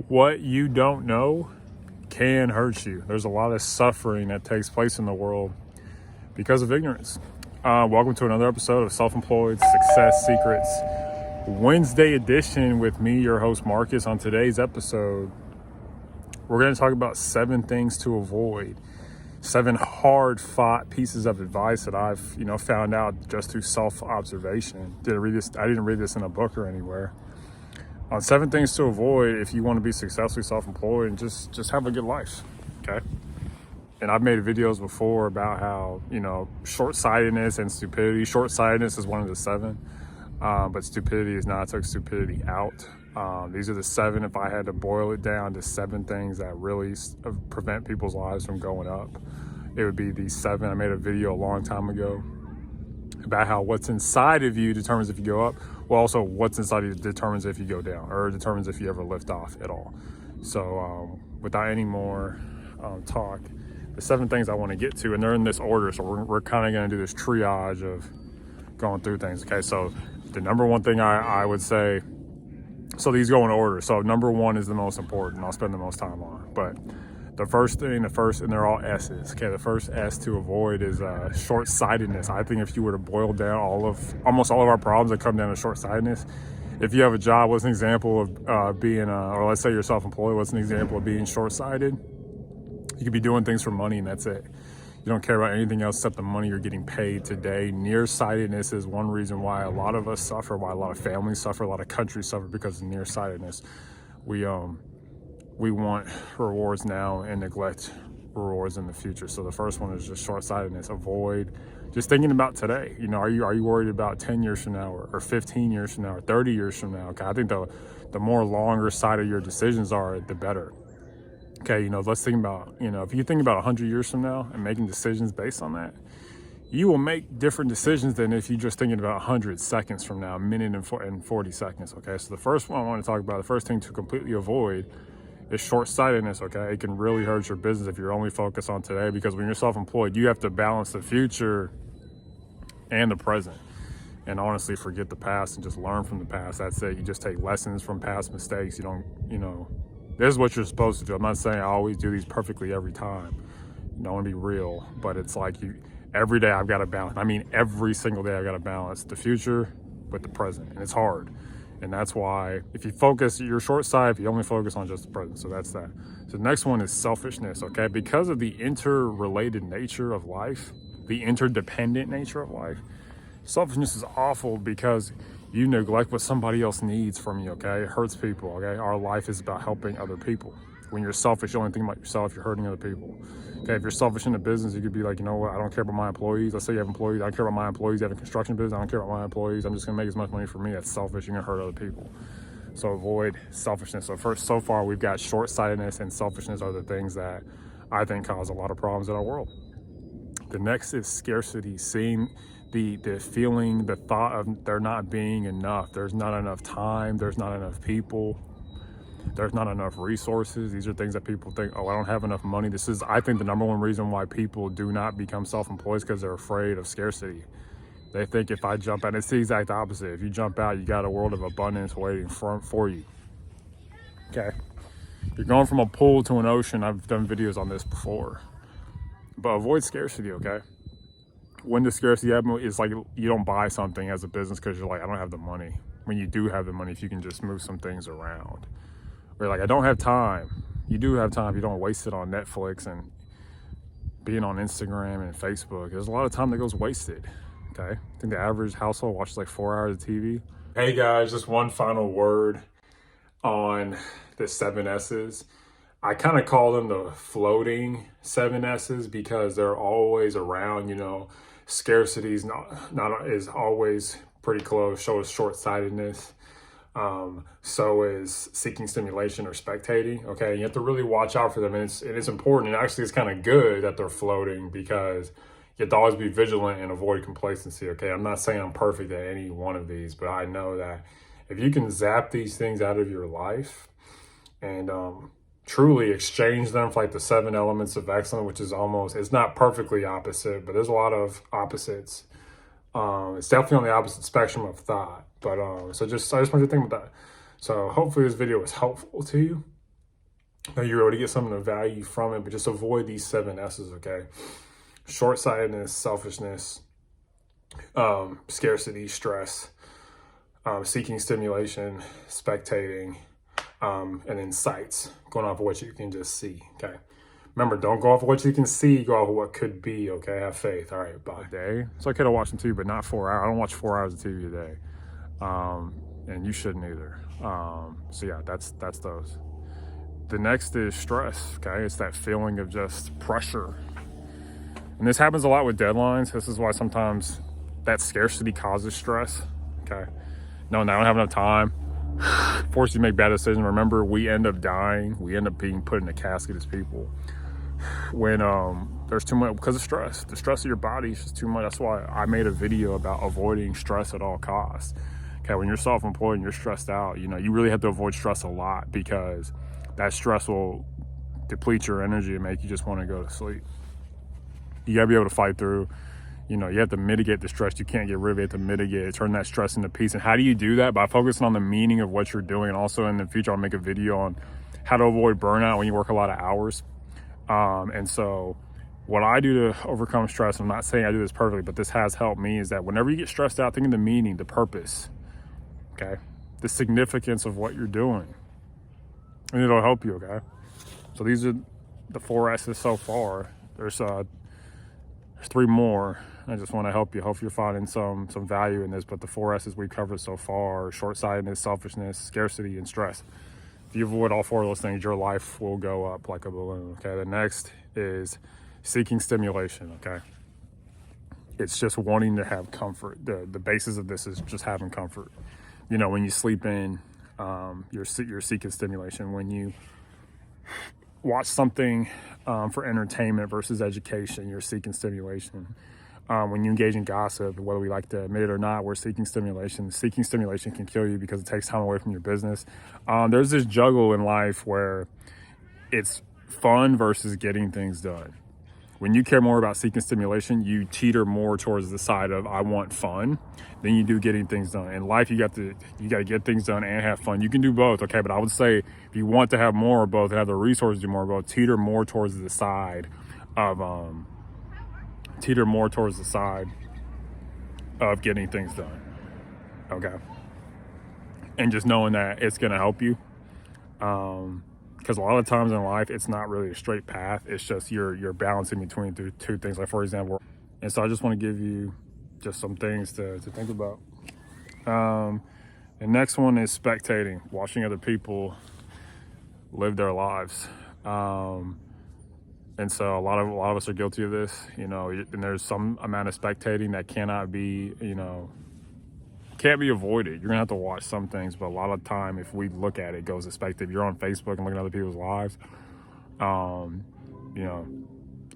What you don't know can hurt you. There's a lot of suffering that takes place in the world because of ignorance. Welcome to another episode of Self-Employed Success Secrets Wednesday edition with me, your host Marcus. On today's episode, we're going to talk about 7 things to avoid, 7 hard-fought pieces of advice that I've found out just through self-observation. I didn't read this in a book or anywhere. On 7 things to avoid if you want to be successfully self-employed and just have a good life, okay? And I've made videos before about how, short-sightedness and stupidity. Short-sightedness is one of the 7, but stupidity is not. I took stupidity out. These are the 7, if I had to boil it down to 7 things that really prevent people's lives from going up, it would be these 7. I made a video a long time ago about how what's inside of you determines if you go up. Well, also what's inside of you determines if you go down, or determines if you ever lift off at all. So without any more talk, the 7 things I want to get to, and they're in this order, so we're kind of going to do this triage of going through things. Okay, so the number one thing I would say, so these go in order. So number 1 is the most important. I'll spend the most time on. But the first, and they're all S's. Okay, the first S to avoid is short-sightedness. I think if you were to boil down almost all of our problems that come down to short-sightedness, if you have a job, what's an example of being, or let's say you're self-employed, what's an example of being short-sighted? You could be doing things for money and that's it. You don't care about anything else except the money you're getting paid today. Nearsightedness is one reason why a lot of us suffer, why a lot of families suffer, a lot of countries suffer, because of nearsightedness. We want rewards now and neglect rewards in the future. So the first one is just short-sightedness. Avoid just thinking about today. Are you worried about 10 years from now, or 15 years from now, or 30 years from now? Okay, I think the more longer sighted your decisions are, the better. Okay, let's think about, if you think about 100 years from now and making decisions based on that, you will make different decisions than if you're just thinking about 100 seconds from now, a minute and 40 seconds. Okay, so the first one I want to talk about, the first thing to completely avoid is short-sightedness. Okay, it can really hurt your business if you're only focused on today, because when you're self-employed, you have to balance the future and the present, and honestly forget the past and just learn from the past. That's it. You just take lessons from past mistakes. You don't, this is what you're supposed to do. I'm not saying I always do these perfectly every time. I want to be real, but it's like every day I've got to balance. I mean, every single day I've got to balance the future with the present, and it's hard. And that's why if you focus, you're short-sighted if you only focus on just the present. So that's that. So the next one is selfishness, okay? Because of the interrelated nature of life, the interdependent nature of life, selfishness is awful because you neglect what somebody else needs from you, okay? It hurts people, okay? Our life is about helping other people. When you're selfish, you only think about yourself, you're hurting other people. Okay, if you're selfish in a business, you could be like, you know what, I don't care about my employees. Let's say you have employees, I don't care about my employees. You have a construction business, I don't care about my employees. I'm just gonna make as much money for me. That's selfish, you're gonna hurt other people. So avoid selfishness. So far we've got short-sightedness and selfishness are the things that I think cause a lot of problems in our world. The next is scarcity, seeing the feeling, the thought of there not being enough. There's not enough time, there's not enough people, there's not enough resources. These are things that people think, oh, I don't have enough money. This is, I think, the number one reason why people do not become self-employed is because they're afraid of scarcity. They think if I jump out, it's the exact opposite. If you jump out, you got a world of abundance waiting for you. Okay. You're going from a pool to an ocean. I've done videos on this before. But avoid scarcity, okay? When does scarcity happen? It's like you don't buy something as a business because you're like, I don't have the money. When you do have the money, if you can just move some things around. Or like, I don't have time. You do have time if you don't waste it on Netflix and being on Instagram and Facebook. There's a lot of time that goes wasted, okay? I think the average household watches like 4 hours of TV. Hey guys, just one final word on the 7 S's. I kind of call them the floating 7 S's because they're always around. Scarcity is always pretty close. So is short-sightedness. So is seeking stimulation or spectating. Okay, you have to really watch out for them, and it's important. And actually, it's kind of good that they're floating because you have to always be vigilant and avoid complacency. Okay, I'm not saying I'm perfect at any one of these, but I know that if you can zap these things out of your life and truly exchange them for like the 7 elements of excellence, which is it's not perfectly opposite, but there's a lot of opposites. It's definitely on the opposite spectrum of thought, but I just want you to think about that. So hopefully this video was helpful to you. Now you're able to get some of the value from it, but just avoid these 7 S's, okay? Short-sightedness, selfishness, scarcity, stress, seeking stimulation, spectating, and then sights, going off of what you can just see, okay? Remember, don't go off of what you can see, go off of what could be, okay? Have faith. All right, bye. Day. It's okay to watch TV, but not 4 hours. I don't watch 4 hours of TV a day. And you shouldn't either. So yeah, that's those. The next is stress, okay? It's that feeling of just pressure. And this happens a lot with deadlines. This is why sometimes that scarcity causes stress, okay? Knowing that I don't have enough time, force you to make bad decisions. Remember, we end up dying. We end up being put in a casket as people when there's too much, because of stress. The stress of your body is just too much. That's why I made a video about avoiding stress at all costs. Okay, when you're self-employed and you're stressed out, you know, you really have to avoid stress a lot, because that stress will deplete your energy and make you just want to go to sleep. You gotta be able to fight through. You know, you have to mitigate the stress. You can't get rid of it. You have to mitigate it, turn that stress into peace. And how do you do that? By focusing on the meaning of what you're doing. And also in the future, I'll make a video on how to avoid burnout when you work a lot of hours. And so what I do to overcome stress, I'm not saying I do this perfectly, but this has helped me, is that whenever you get stressed out, think of the meaning, the purpose, okay? The significance of what you're doing. And it'll help you, okay? So these are the 4 S's so far. There's 3 more. I just want to help you. Hope you're finding some value in this. But the 4 S's we covered so far are short-sightedness, selfishness, scarcity, and stress. If you avoid all 4 of those things, your life will go up like a balloon, okay? The next is seeking stimulation, okay? It's just wanting to have comfort. The basis of this is just having comfort. You know, when you sleep in, you're seeking stimulation. When you watch something for entertainment versus education, you're seeking stimulation. When you engage in gossip, whether we like to admit it or not, we're seeking stimulation. Seeking stimulation can kill you because it takes time away from your business. There's this juggle in life where it's fun versus getting things done. When you care more about seeking stimulation, you teeter more towards the side of I want fun than you do getting things done. In life, you got to get things done and have fun. You can do both, okay? But I would say if you want to have more of both and have the resources to do more of both, teeter more towards the side of getting things done, okay? And just knowing that it's gonna help you. Because a lot of times in life, it's not really a straight path. It's just you're balancing between 2 things. Like, for example, and so I just want to give you just some things to think about. The next one is spectating, watching other people live their lives. And so a lot of us are guilty of this, you know, and there's some amount of spectating that cannot be, you know, can't be avoided. You're gonna have to watch some things, but a lot of time, if we look at it, goes to spectating. If you're on Facebook and looking at other people's lives, you know,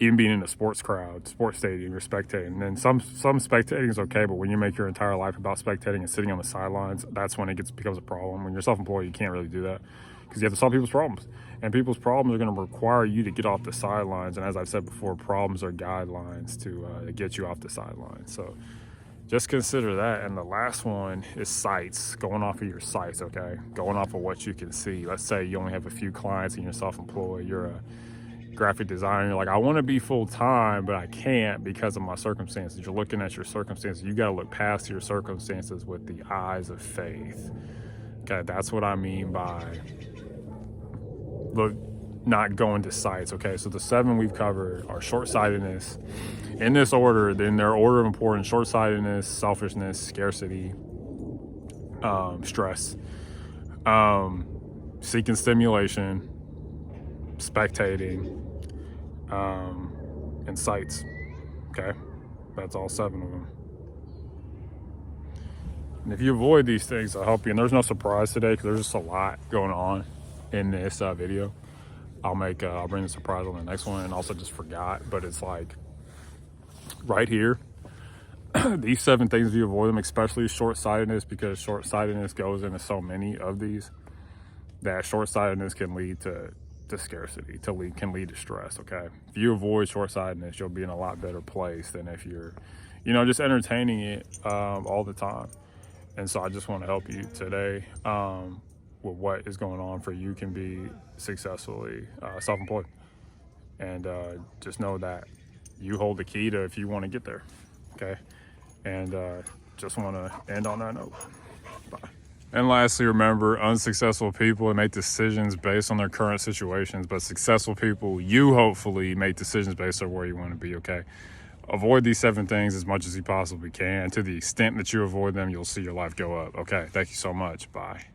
even being in a sports crowd, sports stadium, you're spectating. And then some spectating is okay, but when you make your entire life about spectating and sitting on the sidelines, that's when it becomes a problem. When you're self-employed, you can't really do that because you have to solve people's problems. And people's problems are going to require you to get off the sidelines. And as I've said before, problems are guidelines to get you off the sidelines. So just consider that. And the last one is sights, going off of your sights, okay? Going off of what you can see. Let's say you only have a few clients and you're self-employed. You're a graphic designer. You're like, I want to be full-time, but I can't because of my circumstances. You're looking at your circumstances. You got to look past your circumstances with the eyes of faith. Okay, that's what I mean by not going to sights, okay? So the 7 we've covered are short-sightedness. In this order, in their order of importance: short-sightedness, selfishness, scarcity, stress, seeking stimulation, spectating, and sights, okay? That's all 7 of them. And if you avoid these things, I'll help you. And there's no surprise today because there's just a lot going on in this video. I'll bring the surprise on the next one. And also just forgot, but it's like right here, these 7 things, if you avoid them, especially short-sightedness, because short-sightedness goes into so many of these, that short-sightedness can lead to scarcity, can lead to stress, okay? If you avoid short-sightedness, you'll be in a lot better place than if you're, you know, just entertaining it all the time. And so I just want to help you today. what is going on for you can be successfully self-employed. And just know that you hold the key to if you want to get there. Okay. And just want to end on that note. Bye. And lastly, remember, unsuccessful people make decisions based on their current situations, but successful people, you hopefully make decisions based on where you want to be, okay? Avoid these 7 things as much as you possibly can. To the extent that you avoid them, you'll see your life go up, okay? Thank you so much. Bye.